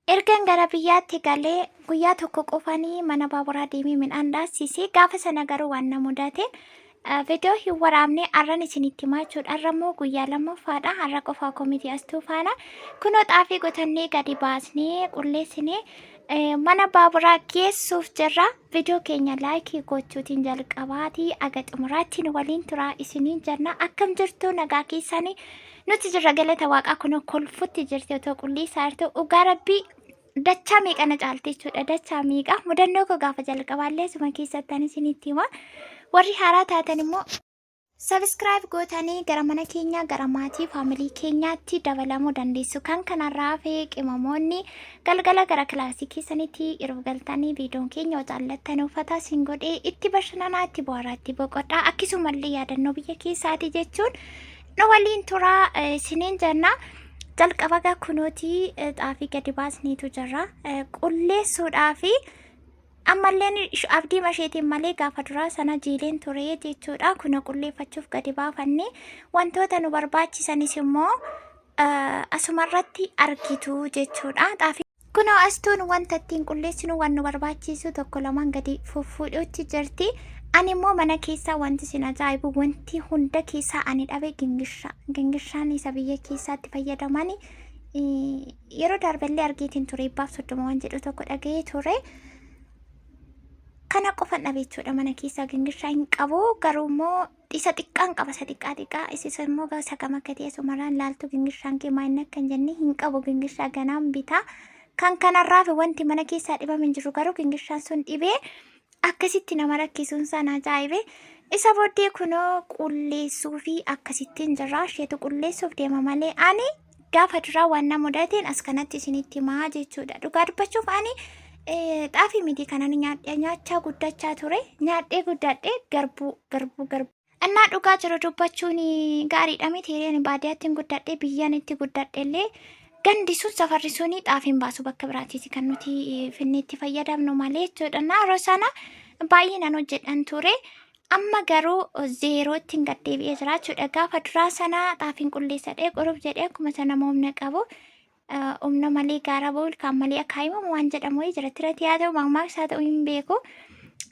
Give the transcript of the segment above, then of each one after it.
Ergan gara biyyaatti galee guyyaa tokko qofanii mana baaburaa deemee midhaan dhaasisee gaafa sana garuu waan na mudateen viidiyoo hin waraabne har'an isinitti himaa jechuudha. Har'a immoo guyyaa lammaffaadha. Har'a qofaa komitii astuu faana kunoo xaafii qotannee gadi baasnee qulleessinee mana baaburaa geessuuf jirra. Viidiyoo keenya laayikii gochuutiin jalqabaatii aga xumuraattiin waliin turaa isiniin jenna. Akkam jirtu nagaa keessanii nuti jirra galata waaqaa kunoo kolfutti jirti otoo qulleessaa jirtu dhugaa rabbii dachaa meeqa na caalti jechuudha. Dachaa meeqa mudannoo koo gaafa jalqabaallee suma keessattaan isinitti hima. Warri haaraa taatan immoo sabiskiraayib gootanii gara mana keenya gara maatii faamilii keenyaatti dabalamuu dandeessu. Kan kanarraa hafee qimamoonni galgala gara kilaasii keessanitti yeroo galtanii viidiyoon keenya jaallattan uffata isin godhee itti bashannanaa itti bohaaraa itti boqodhaa akkasumallee yaadannoo biyya keessaati jechuun nu waliin turaa isiniin jenna. Jalqabaga kunooti xaafii gadi baasniitu jirra qulleessuudhaafi ammalleen abdii masheetiin malee gaafa duraa sana jiileen ture jechuudha. Kuna qulleeffachuuf gadi baafannee wantoota nu barbaachisanis immoo asumarratti argitu jechuudha. Xaafii kunoo astuun wanta ittiin qulleessinu waan nu barbaachisu tokko lamaan gadi fuffuudhuutti jirti. Ani immoo mana keessaa wanti sin ajaa'ibu wanti hunda keessaa ani dhabe gingishaa. Gingishaan isa biyya keessaatti fayyadamani yeroo darballee argeetiin ture 30 waan jedhu tokko dhaga'ee ture. Kana qofan dhabe jechuudha mana keessaa gingishaa hin qabu. Garuu immoo isa xiqqaan qaba isa xiqqaa isa immoo isa kam akka ta'e sumarraan laaltu gingishaan kee maal akka hin jenne hin qabu gingishaa ganaan bitaa. Kan kanarraaf wanti mana keessaa dhibame hin jiru garuu gingishaan sun dhibee akkasitti nama rakkisuun sana ajaa'ibe. Isa booddee kunoo qulleessuu fi akkasittiin jirra. Isheetu qulleessuuf deema malee ani gaafa duraa waan na mudateen as kanatti isinitti himaa jechuudha. Dhugaa dubbachuuf ani xaafii miti kanan nyaachaa guddachaa ture. Nyaadhee guddadhee garbuu. Annaa dhugaa jiru dubbachuun gaariidha miti. Hiriyoon baadiyyaattiin guddadhee biyyaan itti guddadheellee gandi sun safarri suni xaafiin baasu bakka biraatiiti kan nuti finneetti fayyadamnu malee jechuudha. Yeroo sana baay'inaan hojjedhan ture. Amma garuu zeerootti hin gaddeebi'ee jira jechuudha. Gaafa duraa sana xaafiin qulleessadhee qoruuf jedhee akkuma sana humna qabu. Humna malee gaara ba'u kan malee akka himamu waan jedhamu jiratti irratti haa ta'u maammaaksaa ta'uu hin beeku.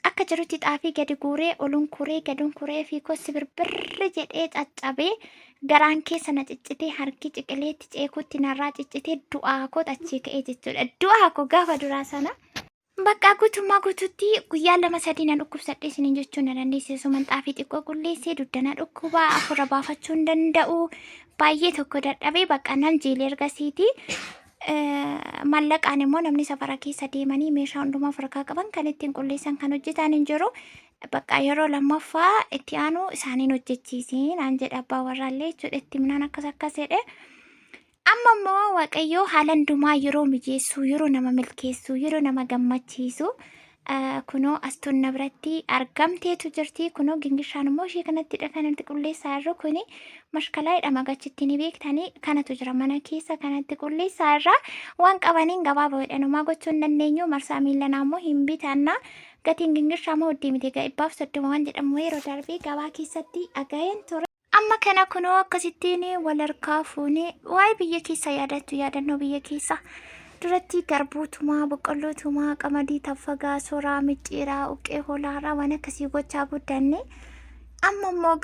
Akka jirutti xaafii gadi guuree oluun kuree gaduun kuree fi kosi birbirri jedhee caccabee garaan keessa na ciccitee harki ciqileetti ceekuutti narraa ciccitee du'aa koo achii ka'ee jechuudha. Du'aa koo gaafa duraa sana bakka guutummaa guutuutti guyyaa 2-3 na dhukkubsadhee isiniin jechuun na dandeessisu. Xaafii xiqqoo qulleessee duddana dhukkubaa afurra baafachuu hin danda'u. Baay'ee tokko dadhabee bakka nan jiilee ergasiiti. Mallaqaan immoo namni safara keessa deemanii meeshaa hundumaa farkaa qaban kan ittiin qulleessan kan hojjetan hin jiru. Bakka yeroo lammaffaa itti aanu isaaniin hojjechiisiin aan jedha abbaa warraallee jechuudha. Itti minaan akkas jedhe. Amma immoo waaqayyoo haala hundumaa yeroo mijeessu, yeroo nama milkeessu, yeroo nama gammachiisu kunoo astuun na biratti argamteetu jirti. Kunoo gingishaan immoo ishee kanatti kanatti qulleessaa jirru kuni mashkalaa jedhama gachitti ni beektanii kanatu jira mana keessa kanatti qulleessaa irra waan qabaniin gabaabaa jedhanumaa gochuu hin dandeenyu. Marsaa miilanaa immoo hin bitanna. Gatiin gingishaa moo huddii miti 130 waan jedhamu yeroo darbee gabaa keessatti dhaga'een ture. Amma kana kunoo akkasittiin wal harkaa fuunee waa'ee biyya keessa yaadachuu yaadannoo biyya keessa duratti garbuutumaa boqqollootumaa qamadii taffagaa soraa micciiraa uqqee hoolaaraa waan akkasii gochaa guddanne. Amma immoo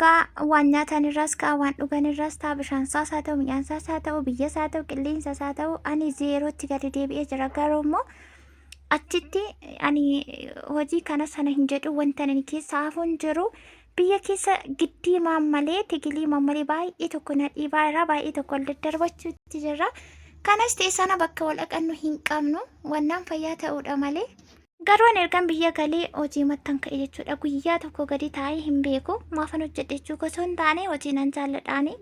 waan nyaatan irraas waan dhugan irraas ta'a bishaansaas haa ta'u midhaansaas haa ta'u biyyaas haa ta'u qilleensaas haa ta'u ani zeerootti gadi deebi'ee jira. Garuu immoo achitti ani hojii kana sana hin jedhu wanta ani keessa hafuun jiru biyya keessa giddii maammalee tigilii maammalee baay'ee tokko na dhiibaa irraa baay'ee tokko ol daddarbachuutti jirra. Kanas ta'e sana bakka wal dhaqannu hin qabnu wannaan fayyaa ta'uudha malee. Garuu ani ergan biyya galee hojii mattan ka'e jechuudha. Guyyaa tokko gadi taa'ee hin beeku maafan hojjedhe jechuudha. Osoo hin taane hojii nan jaalladhaani.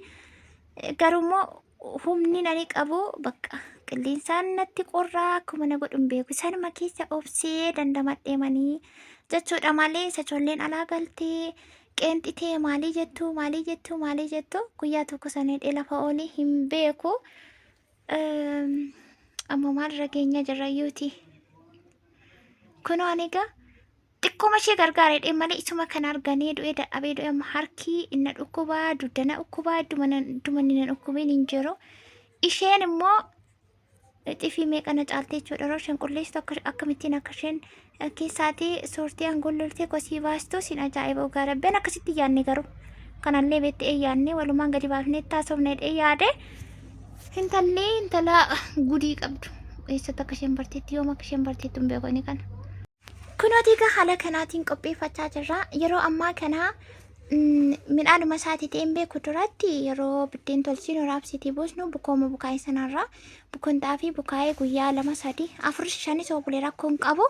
Garuu immoo humni nani qabu bakka qilleensaan natti qorraa akkuma na godhu hin beeku. Sanuma keessa obsee dandamadhee manii jechuudha malee isa ijoolleen alaa galtee qeenxitee maalii jettu guyyaa tokko sana lafa oolii hin beeku. Amma maalirra geenya jirrayyuuti. Kunoo ani egaa xiqqooma ishee gargaareedhe malee isuma kan arganee du'ee dadhabee du'e amma harki inni dhukkubaa duddana dhukkubaa dumanni na dhukkubeen hin jiru. Isheen immoo xifii meeqana caaltee jechuudha. Yeroo isheen qulleessitu akkamittiin akka isheen keessaatii soortii hangolloltee kosii baastu sin ajaa'iba dhugaa rabbeen akkasitti yaadne garuu kanallee beettee yaadne walumaan gadi baafnee taasofnee yaade intala gudii qabdu. Eessatti akka isheen barteetti yooma akka isheen barteetti hin beeku inni kana. Kunooti egaa haala kanaatiin qopheeffachaa jirra. Yeroo ammaa kana midhaanuma isaatii ta'een beeku duratti yeroo biddeen tolchinu raabsitii buusnu bukooma bukaa'ee sanarraa bukoon xaafii bukaa'ee guyyaa 2-3-4-5 oobulee rakkoon qabu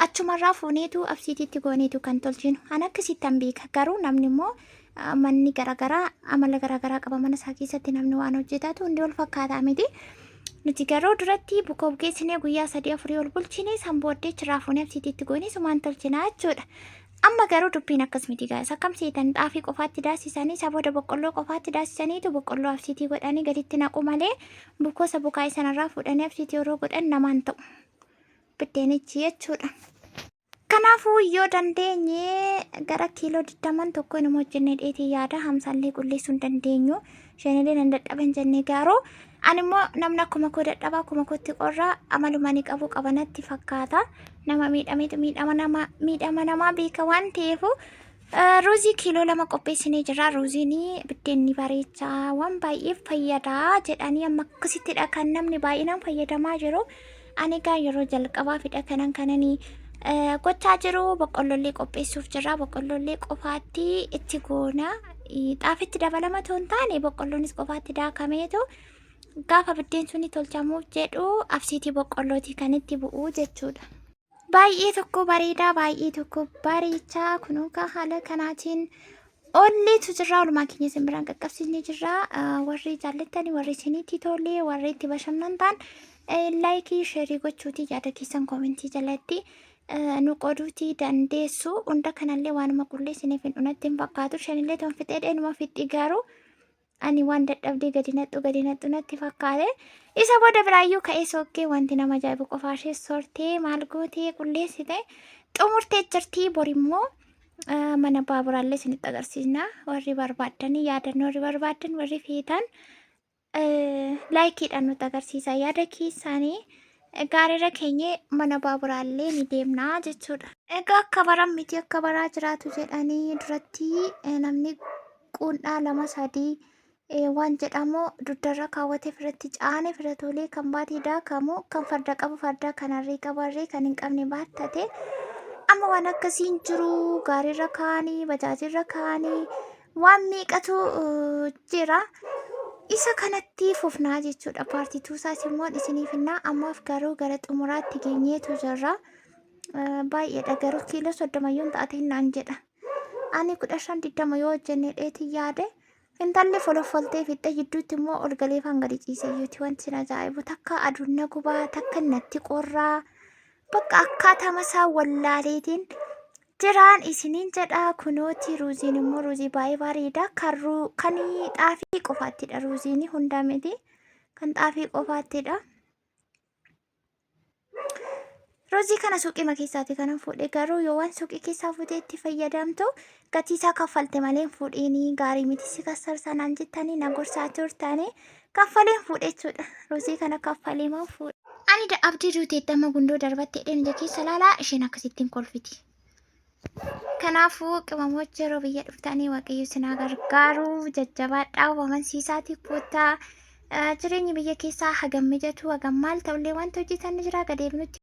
achumarraa fuuneetu absiitiitti gooneetu kan tolchinu. An akkasittan beeka garuu namni immoo manni garaagaraa amala garaagaraa qaba mana isaa keessatti namni waan hojjetatu hundi wal fakkaataa miti. Nuti garuu duratti bukoo bukeessinee guyyaa 3-4 ol bulchine san booddee irraa fuunee absiitiitti goonee sumaan tolchinaa jechuudha. Amma garuu dubbiin akkas miti gaa'es akkam seetan xaafii qofaatti daasisanii isa booda boqqolloo qofaatti daasisaniitu boqqolloo absiitii godhanii gaditti naqu malee bukoosa bukaa'ee sanarraa fuudhanii absiitii yeroo godhan namaan ta'u biddeenichi jechuudha. Kanaafuu yoo dandeenye gara kiiloo 20 tokko nama hojjennee dheetii yaada 50 qulleessuu hin dandeenyu shanillee nan dadhaban jennee garuu ani immoo namni akkuma koo dadhabaa akkuma kootti qorraa amalumanii qabu qabanatti fakkaata. Nama miidhama namaa beeka waan ta'eef ruuzii kiiloo 2 qopheessinee jirra. Ruuziin biddeenni bareechaa waan baay'eef fayyadaa jedhanii amma akkasittidha kan namni baay'inaan fayyadamaa jiru. Ani egaa yeroo jalqabaafidha kananii gochaa jiru. Boqqollollee qopheessuuf jirra. Boqqollollee qofaatti itti goona. Xaafitti dabalama ta'uu hin taane boqqolloonis qofaatti daakameetu gaafa biddeen suni tolchamuuf jedhu absiitii boqqollooti kan itti bu'u jechuudha. Baay'ee tokko bareedaa baay'ee tokko bareechaa kunuunka haala kanaatiin olleetu jirra. Walumaa keenya isin biraan qaqqabsiisnee jirra. Warri jaallattanii warri isinitti tolee warri itti bashannantan laayikii sheerii gochuuti yaada keessan koomentii jalatti nu qooduuti dandeessu. Hunda kanallee waanuma qulleessiniif hin dhunatti hin fakkaatu. Shanillee toon fixee dheenuma fixi garuu ani waan dadhabdee gadi naxxu natti fakkaate. Isa booda biraayyuu ka'ee sookkee wanti nama ajaa'ibu qofaashee soortee maal gootee qulleessite xumurtee jirti. Borimmoo mana baaburaallee isinitti agarsiisna. Warri barbaadanii yaadannoo warri barbaadan warri feetan laayikiidhaan nutti agarsiisa yaada keessaanii. Gaariirra keenya mana baaburaallee ni deemnaa jechuudha. Egaa akka baran miti akka baraa jiraatu jedhanii duratti namni quundhaa 2-3 waan jedhamu duddarra kaawwatee firratti caane firatolee kan baatee daakamu kan farda qabu farda kan harree qabu harree kan hin qabne baattate amma waan akkasiin jiru. Gaariirra kaanii bajaajirra kaanii waan meeqatu jira. Isa kanatti fufnaa jechuudha. Paartituu isaas immoo isiniif hinnaa ammaaf garuu gara xumuraatti geenyeetu jirra. Baay'eedha garuu kiiloo 30 yoo taate hinnaan jedha. Ani 15-20 yoo hojjenne dheetii yaade intalli folfoltee fixxe gidduutti immoo ol galee fangadi ciiseyyuuti. Wanti na ajaa'ibu takka aduun na gubaa takka natti qorraa bakka akkaataa masaa wallaaleetiin jiraan isiniin jedha. Kunooti ruuziin immoo ruuzii baay'ee bareeda kan xaafii qofaattidha. Ruuziin hundaa miti kan xaafii qofaattidha. Ruuzii kana suuqii keessaati kanan fuudhe garuu yoo waan suuqii keessaa fuutee itti fayyadamtu gatii isaa kaffalte malee fuudheenii gaarii miti si kassarsanaan jettanii na gorsaa turtanii kaffaleen fuudhe jechuudha. Ruuzii kana kaffalee moo fuudhe. Ani abdii duuteetti amma gundoo darbatte jedheen ija keessa laalaa isheen akkasittiin kolfiti. Kanaafuu qimamoota yeroo biyya dhuftanii waaqayyo sinaa gargaaru jajjabaadhaa amansiisaati kootaa jireenyi biyya keessaa hagam mijatu hagam maal ta'ullee wanta hojjetan jira gadeebnutti.